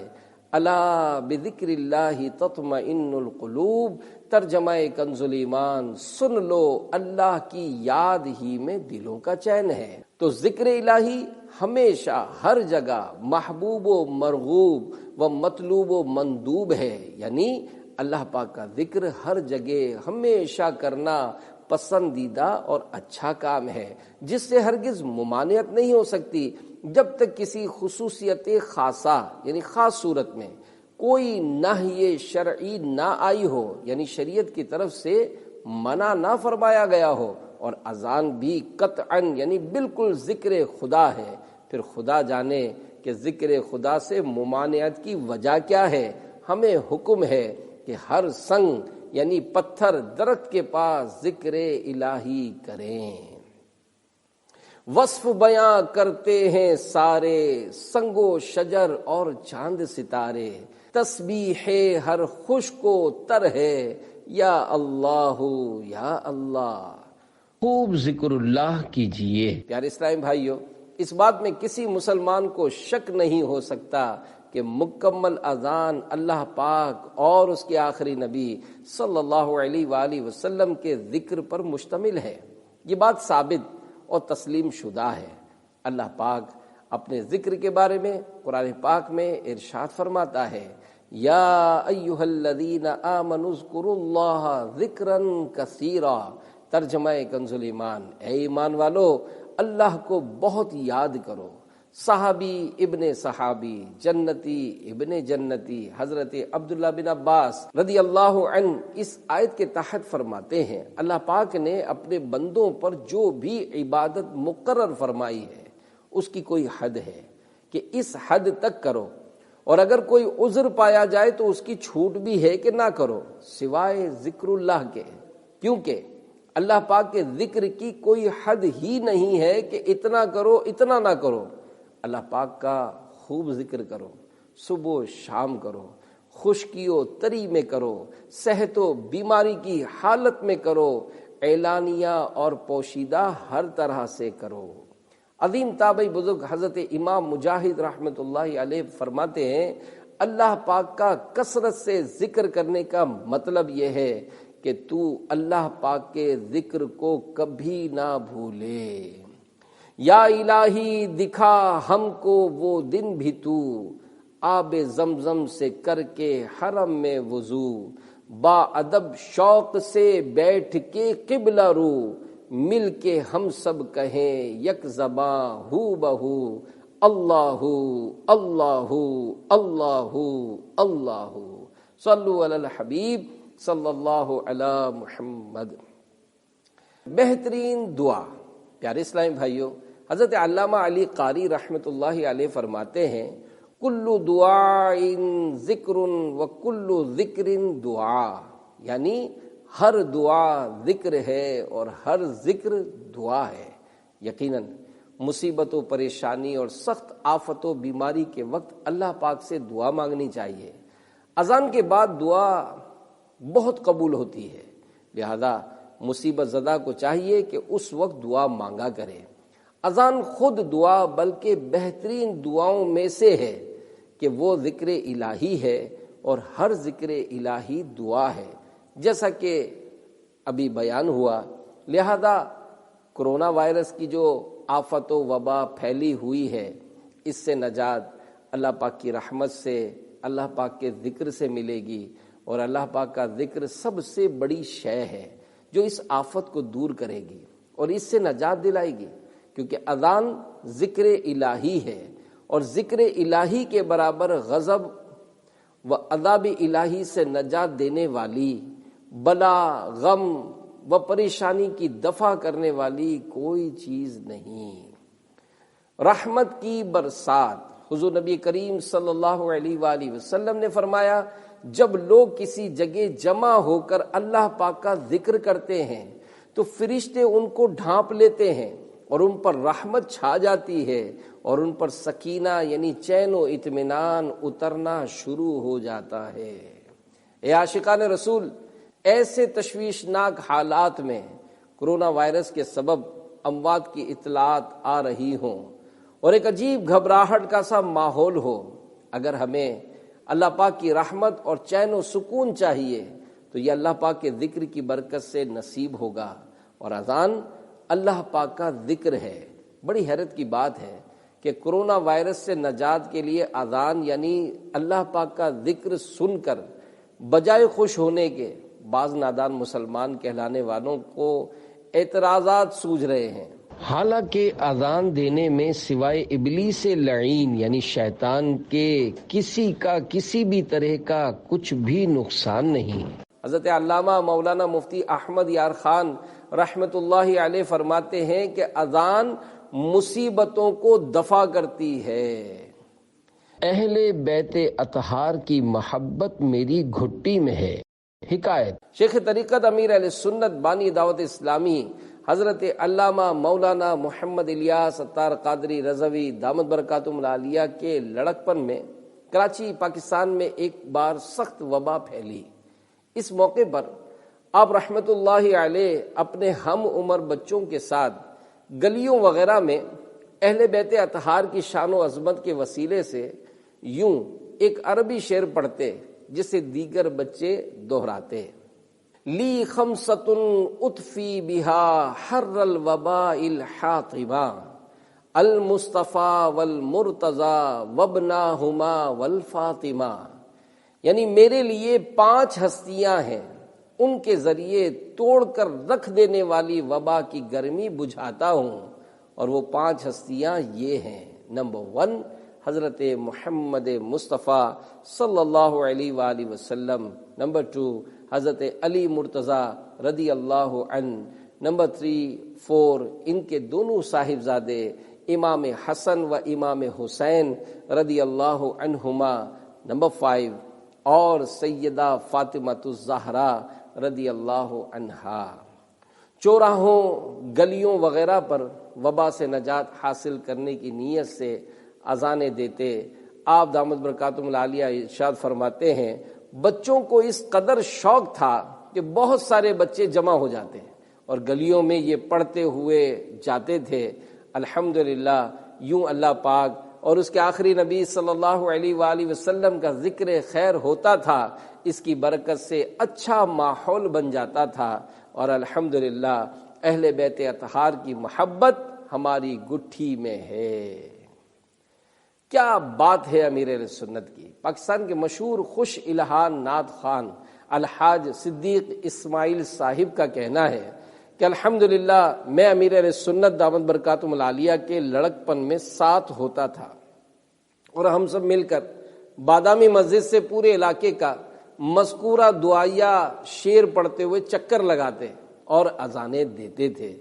A: الا بذکر اللہ تطمئن القلوب، ترجمہ کنز الایمان، سن لو اللہ کی یاد ہی میں دلوں کا چین ہے۔ تو ذکر الہی ہمیشہ ہر جگہ محبوب و مرغوب و مطلوب و مندوب ہے، یعنی اللہ پاک کا ذکر ہر جگہ ہمیشہ کرنا پسندیدہ اور اچھا کام ہے، جس سے ہرگز ممانعت نہیں ہو سکتی جب تک کسی خصوصیت خاصہ یعنی خاص صورت میں کوئی نہی شرعی نہ آئی ہو، یعنی شریعت کی طرف سے منع نہ فرمایا گیا ہو۔ اور اذان بھی قطعاً یعنی بالکل ذکر خدا ہے، پھر خدا جانے کہ ذکر خدا سے ممانعت کی وجہ کیا ہے۔ ہمیں حکم ہے کہ ہر سنگ یعنی پتھر درخت کے پاس ذکر الہی کریں۔ وصف بیاں کرتے ہیں سارے سنگ و شجر اور چاند ستارے، تسبیح ہر خشک و تر ہے یا اللہ یا اللہ۔ خوب ذکر اللہ کیجئے۔ پیارے اسلامی بھائیو، اس بات میں کسی مسلمان کو شک نہیں ہو سکتا کہ مکمل اذان اللہ پاک اور اس کے آخری نبی صلی اللہ علیہ وآلہ وسلم کے ذکر پر مشتمل ہے۔ یہ بات ثابت اور تسلیم شدہ ہے۔ اللہ پاک اپنے ذکر کے بارے میں قرآن پاک میں ارشاد فرماتا ہے یا ایھا الذین آمنوا اذکروا اللہ ذکرا کثیرا، ترجمہ کنز الایمان، اے ایمان والو اللہ کو بہت یاد کرو۔ صحابی ابن صحابی، جنتی ابن جنتی حضرت عبداللہ بن عباس رضی اللہ عنہ اس آیت کے تحت فرماتے ہیں اللہ پاک نے اپنے بندوں پر جو بھی عبادت مقرر فرمائی ہے اس کی کوئی حد ہے کہ اس حد تک کرو، اور اگر کوئی عذر پایا جائے تو اس کی چھوٹ بھی ہے کہ نہ کرو سوائے ذکر اللہ کے، کیونکہ اللہ پاک کے ذکر کی کوئی حد ہی نہیں ہے کہ اتنا کرو اتنا نہ کرو۔ اللہ پاک کا خوب ذکر کرو، صبح و شام کرو، خشکی و تری میں کرو، صحت و بیماری کی حالت میں کرو، اعلانیہ اور پوشیدہ ہر طرح سے کرو۔ عظیم تابعی بزرگ حضرت امام مجاہد رحمۃ اللہ علیہ فرماتے ہیں اللہ پاک کا کثرت سے ذکر کرنے کا مطلب یہ ہے کہ تو اللہ پاک کے ذکر کو کبھی نہ بھولے۔ یا الہی دکھا ہم کو وہ دن بھی تو، آب زمزم سے کر کے حرم میں وضو، با ادب شوق سے بیٹھ کے قبلہ رو، مل کے ہم سب کہیں یک زباں ہو بہو اللہ اللہ اللہ اللہ۔ صلو علی الحبیب صلی اللہ علی محمد۔ بہترین دعا۔ پیارے اسلامی بھائیو، حضرت علامہ علی قاری رحمۃ اللہ علیہ فرماتے ہیں کل دعاء ذکر و کل ذکر دعا، یعنی ہر دعا ذکر ہے اور ہر ذکر دعا ہے۔ یقیناً مصیبت و پریشانی اور سخت آفت و بیماری کے وقت اللہ پاک سے دعا مانگنی چاہیے۔ اذان کے بعد دعا بہت قبول ہوتی ہے، لہذا مصیبت زدہ کو چاہیے کہ اس وقت دعا مانگا کرے۔ اذان خود دعا بلکہ بہترین دعاؤں میں سے ہے کہ وہ ذکر الہی ہے اور ہر ذکر الہی دعا ہے، جیسا کہ ابھی بیان ہوا۔ لہذا کرونا وائرس کی جو آفت و وبا پھیلی ہوئی ہے اس سے نجات اللہ پاک کی رحمت سے، اللہ پاک کے ذکر سے ملے گی، اور اللہ پاک کا ذکر سب سے بڑی شے ہے جو اس آفت کو دور کرے گی اور اس سے نجات دلائے گی، کیونکہ اذان ذکر الہی ہے، اور ذکر الہی کے برابر غضب و عذاب الہی سے نجات دینے والی، بلا غم و پریشانی کی دفع کرنے والی کوئی چیز نہیں۔ رحمت کی برسات۔ حضور نبی کریم صلی اللہ علیہ وآلہ وسلم نے فرمایا جب لوگ کسی جگہ جمع ہو کر اللہ پاک کا ذکر کرتے ہیں تو فرشتے ان کو ڈھانپ لیتے ہیں اور ان پر رحمت چھا جاتی ہے اور ان پر سکینہ یعنی چین و اطمینان اترنا شروع ہو جاتا ہے۔ اے عاشقان رسول، ایسے تشویشناک حالات میں کورونا وائرس کے سبب اموات کی اطلاعات آ رہی ہوں اور ایک عجیب گھبراہٹ کا سا ماحول ہو، اگر ہمیں اللہ پاک کی رحمت اور چین و سکون چاہیے تو یہ اللہ پاک کے ذکر کی برکت سے نصیب ہوگا، اور اذان اللہ پاک کا ذکر ہے۔ بڑی حیرت کی بات ہے کہ کورونا وائرس سے نجات کے لیے اذان یعنی اللہ پاک کا ذکر سن کر بجائے خوش ہونے کے بعض نادان مسلمان کہلانے والوں کو اعتراضات سوجھ رہے ہیں۔ حالانکہ اذان دینے میں سوائے ابلیس لعین یعنی شیطان کے کسی کا کسی بھی طرح کا کچھ بھی نقصان نہیں۔ حضرت علامہ مولانا مفتی احمد یار خان رحمت اللہ علیہ فرماتے ہیں کہ اذان مصیبتوں کو دفع کرتی ہے۔ اہل بیت اطہار کی محبت میری گھٹی میں ہے۔ حکایت شیخ طریقت امیر اہل سنت بانی دعوت اسلامی حضرت علامہ مولانا محمد الیاس اتار قادری رضوی دامت برکاتہم العالیہ کے لڑکپن میں کراچی پاکستان میں ایک بار سخت وبا پھیلی۔ اس موقع پر آپ رحمت اللہ علیہ اپنے ہم عمر بچوں کے ساتھ گلیوں وغیرہ میں اہل بیت اطہار کی شان و عظمت کے وسیلے سے یوں ایک عربی شعر پڑھتے جسے دیگر بچے دہراتے۔ لی خمسۃ اطفی بہا حر الوباء الحاطبہ المصطفیٰ والمرتضیٰ وابناہما والفاطمہ، یعنی میرے لیے 5 ہستیاں ہیں، ان کے ذریعے توڑ کر رکھ دینے والی وبا کی گرمی بجھاتا ہوں، اور وہ 5 ہستیاں یہ ہیں۔ نمبر 1 حضرت محمد مصطفیٰ صلی اللہ علیہ وآلہ وسلم، نمبر 2 حضرت علی مرتضیٰ رضی اللہ عنہ، نمبر 3 4 ان کے دونوں صاحبزادے امام حسن و امام حسین رضی اللہ عنہما، نمبر 5 اور سیدہ فاطمہ الزہرا رضی اللہ عنہا۔ چوراہوں گلیوں وغیرہ پر وبا سے نجات حاصل کرنے کی نیت سے اذانیں دیتے۔ آپ دامت برکاتہم العالیہ ارشاد فرماتے ہیں بچوں کو اس قدر شوق تھا کہ بہت سارے بچے جمع ہو جاتے اور گلیوں میں یہ پڑھتے ہوئے جاتے تھے۔ الحمدللہ یوں اللہ پاک اور اس کے آخری نبی صلی اللہ علیہ وآلہ وسلم کا ذکر خیر ہوتا تھا، اس کی برکت سے اچھا ماحول بن جاتا تھا، اور الحمدللہ اہل بیت اطہار کی محبت ہماری گٹھی میں ہے۔ کیا بات ہے امیر اہل سنت کی۔ پاکستان کے مشہور خوش الہان نعت خوان الحاج صدیق اسماعیل صاحب کا کہنا ہے کہ الحمدللہ میں امیر اہل سنت دامت برکاتہم العالیہ کے لڑکپن میں ساتھ ہوتا تھا، اور ہم سب مل کر بادامی مسجد سے پورے علاقے کا مذکورہ دعائیہ شعر پڑھتے ہوئے چکر لگاتے اور اذانیں دیتے تھے۔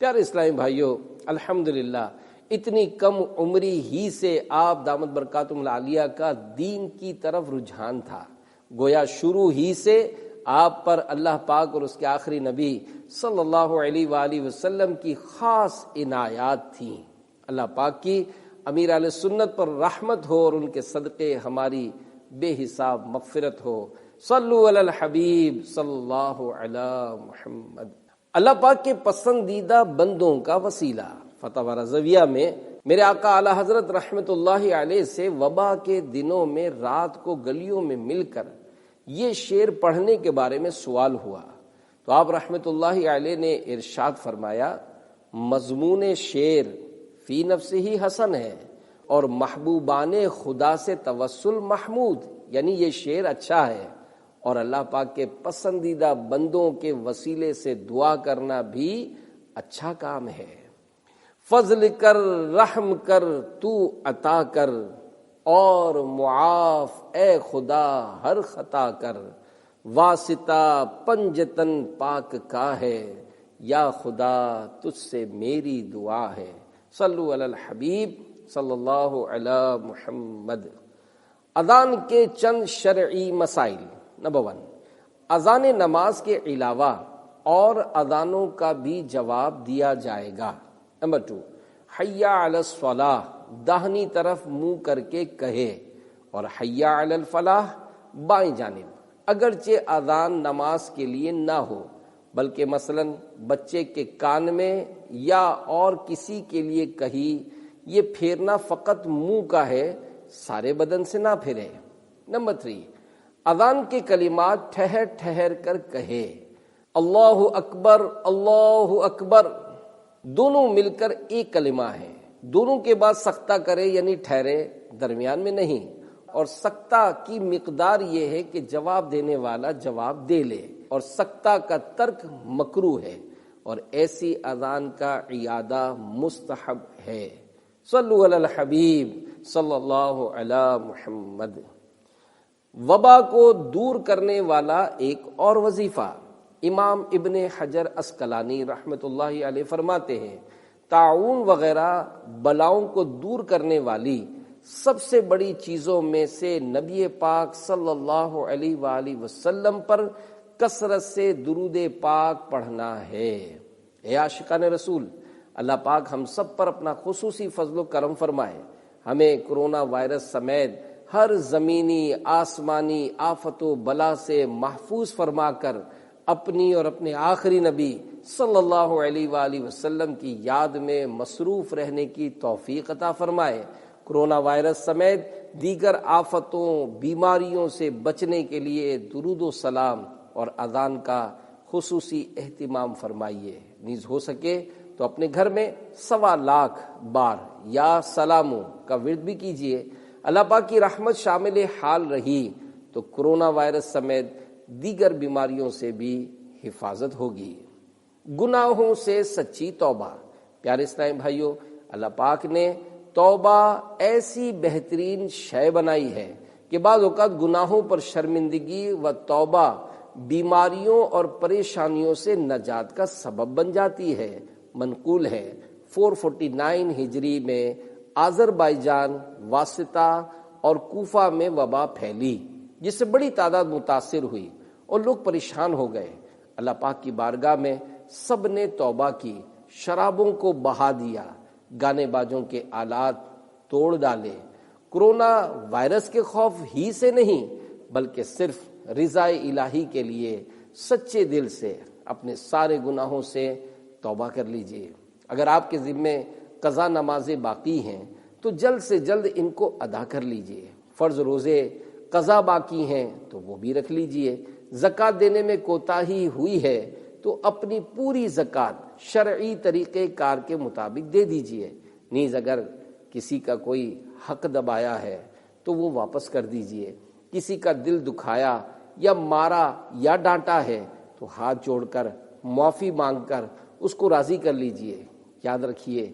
A: پیارے اسلامی بھائیوں، الحمدللہ اتنی کم عمری ہی سے آپ دامت برکاتہم العالیہ کا دین کی طرف رجحان تھا، گویا شروع ہی سے آپ پر اللہ پاک اور اس کے آخری نبی صلی اللہ علیہ وآلہ وسلم کی خاص عنایات تھیں۔ اللہ پاک کی امیر اہل سنت پر رحمت ہو اور ان کے صدقے ہماری بے حساب مغفرت ہو۔ صلو علی الحبیب صلی اللہ علی محمد۔ اللہ پاک کے پسندیدہ بندوں کا وسیلہ فتاوی رضویہ میں میرے آقا اعلی حضرت رحمت اللہ علیہ سے وبا کے دنوں میں رات کو گلیوں میں مل کر یہ شعر پڑھنے کے بارے میں سوال ہوا تو آپ رحمت اللہ علیہ نے ارشاد فرمایا، مضمون شعر فی نفسہ ہی حسن ہے اور محبوبان خدا سے توسل محمود، یعنی یہ شعر اچھا ہے اور اللہ پاک کے پسندیدہ بندوں کے وسیلے سے دعا کرنا بھی اچھا کام ہے۔ فضل کر رحم کر تو عطا کر اور معاف اے خدا ہر خطا کر، واسطہ پنجتن پاک کا ہے یا خدا تجھ سے میری دعا ہے۔ صلو علی الحبیب صلی اللہ علی محمد۔ اذان کے چند شرعی مسائل۔ نمبر 1، اذان نماز کے علاوہ اور اذانوں کا بھی جواب دیا جائے گا۔ نمبر 2، حی علی الصلاح داہنی طرف منہ کر کے کہے اور حی علی الفلاح بائیں جانب، اگرچہ اذان نماز کے لیے نہ ہو بلکہ مثلاً بچے کے کان میں یا اور کسی کے لیے کہی، یہ پھیرنا فقط منہ کا ہے، سارے بدن سے نہ پھیرے۔ نمبر 3، اذان کے کلمات ٹھہر ٹھہر کر کہے، اللہ اکبر اللہ اکبر، دونوں مل کر ایک کلمہ ہے، دونوں کے بعد سکتہ کرے یعنی ٹھہرے، درمیان میں نہیں۔ اور سکتہ کی مقدار یہ ہے کہ جواب دینے والا جواب دے لے، اور سکتہ کا ترک مکروہ ہے، اور ایسی اذان کا اعادہ مستحب ہے۔ صلو علی الحبیب صلی اللہ علی محمد۔ وبا کو دور کرنے والا ایک اور وظیفہ، امام ابن حجر عسقلانی رحمۃ اللہ علیہ فرماتے ہیں، طاعون وغیرہ بلاؤں کو دور کرنے والی سب سے بڑی چیزوں میں سے نبی پاک صلی اللہ علیہ وآلہ وسلم پر کثرت سے درود پاک پڑھنا ہے۔ اے عاشقان رسول، اللہ پاک ہم سب پر اپنا خصوصی فضل و کرم فرمائے، ہمیں کرونا وائرس سمیت ہر زمینی آسمانی آفت و بلا سے محفوظ فرما کر اپنی اور اپنے آخری نبی صلی اللہ علیہ وآلہ وسلم کی یاد میں مصروف رہنے کی توفیق عطا فرمائے۔ کرونا وائرس سمیت دیگر آفتوں بیماریوں سے بچنے کے لیے درود و سلام اور اذان کا خصوصی اہتمام فرمائیے۔ نیز ہو سکے تو اپنے گھر میں 1.25 بار یا سلاموں کا ورد بھی کیجیے۔ اللہ پاک کی رحمت شامل حال رہی تو کرونا وائرس سمیت دیگر بیماریوں سے بھی حفاظت ہوگی۔ گناہوں سے سچی توبہ۔ پیارے اسلامی بھائیوں، اللہ پاک نے توبہ ایسی بہترین شے بنائی ہے کہ بعض اوقات گناہوں پر شرمندگی و توبہ بیماریوں اور پریشانیوں سے نجات کا سبب بن جاتی ہے۔ منقول ہے 449 ہجری میں آذربائیجان، واسطہ اور کوفہ میں وبا پھیلی، جس سے بڑی تعداد متاثر ہوئی اور لوگ پریشان ہو گئے۔ اللہ پاک کی بارگاہ میں سب نے توبہ کی، شرابوں کو بہا دیا، گانے بازوں کے آلات توڑ ڈالے۔ کرونا وائرس کے خوف ہی سے نہیں بلکہ صرف رضا الہی کے لیے سچے دل سے اپنے سارے گناہوں سے توبہ کر لیجئے۔ اگر آپ کے ذمے قضا نمازیں باقی ہیں تو جلد سے جلد ان کو ادا کر لیجئے۔ فرض روزے قضا باقی ہیں تو وہ بھی رکھ لیجئے۔ زکوٰۃ دینے میں کوتاہی ہوئی ہے تو اپنی پوری زکوٰۃ شرعی طریقہ کار کے مطابق دے دیجئے۔ نیز اگر کسی کا کوئی حق دبایا ہے تو وہ واپس کر دیجئے۔ کسی کا دل دکھایا یا مارا یا ڈانٹا ہے تو ہاتھ جوڑ کر معافی مانگ کر اس کو راضی کر لیجئے۔ یاد رکھیے،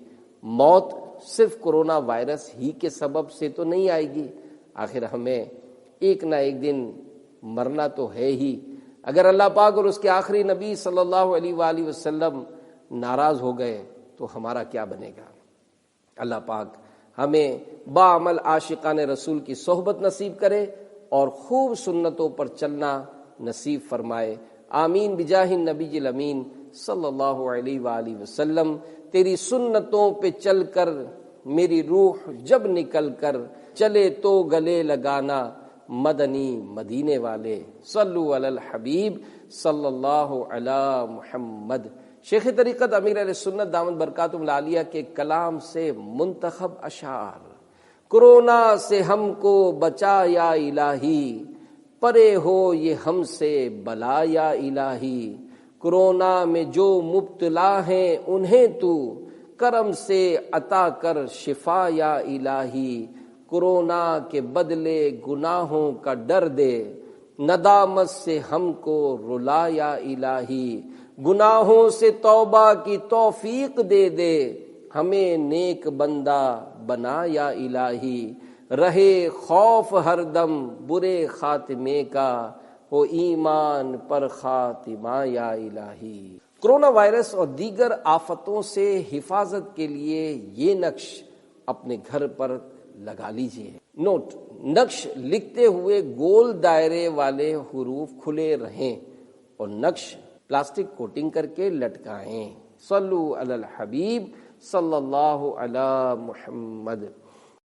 A: موت صرف کرونا وائرس ہی کے سبب سے تو نہیں آئے گی، آخر ہمیں ایک نہ ایک دن مرنا تو ہے ہی۔ اگر اللہ پاک اور اس کے آخری نبی صلی اللہ علیہ وآلہ وسلم ناراض ہو گئے تو ہمارا کیا بنے گا؟ اللہ پاک ہمیں باعمل عاشقان رسول کی صحبت نصیب کرے اور خوب سنتوں پر چلنا نصیب فرمائے۔ آمین بجاہ النبی الامین صلی اللہ علیہ وآلہ وسلم۔ تیری سنتوں پہ چل کر میری روح جب نکل کر چلے تو گلے لگانا مدنی مدینے والے، صلو علی الحبیب صلی اللہ علی محمد۔ شیخ طریقت امیر اہل سنت دامت برکاتہم العالیہ کے کلام سے منتخب اشعار۔ کرونا سے ہم کو بچا یا الہی، پرے ہو یہ ہم سے بلا یا الہی۔ کرونا میں جو مبتلا ہیں انہیں تو کرم سے عطا کر شفا یا الہی۔ کرونا کے بدلے گناہوں کا ڈر دے، ندامت سے ہم کو رلا یا الہی۔ گناہوں سے توبہ کی توفیق دے دے، ہمیں نیک بندہ بنا یا الہی۔ رہے خوف ہر دم برے خاتمے کا، ہو ایمان پر خاتمہ یا الہی۔ کرونا وائرس اور دیگر آفتوں سے حفاظت کے لیے یہ نقش اپنے گھر پر لگا لیجئے۔ نوٹ: نقش لکھتے ہوئے گول دائرے والے حروف کھلے رہیں اور نقش پلاسٹک کوٹنگ کر کے لٹکائیں۔ صلو علی الحبیب صلی اللہ علی محمد۔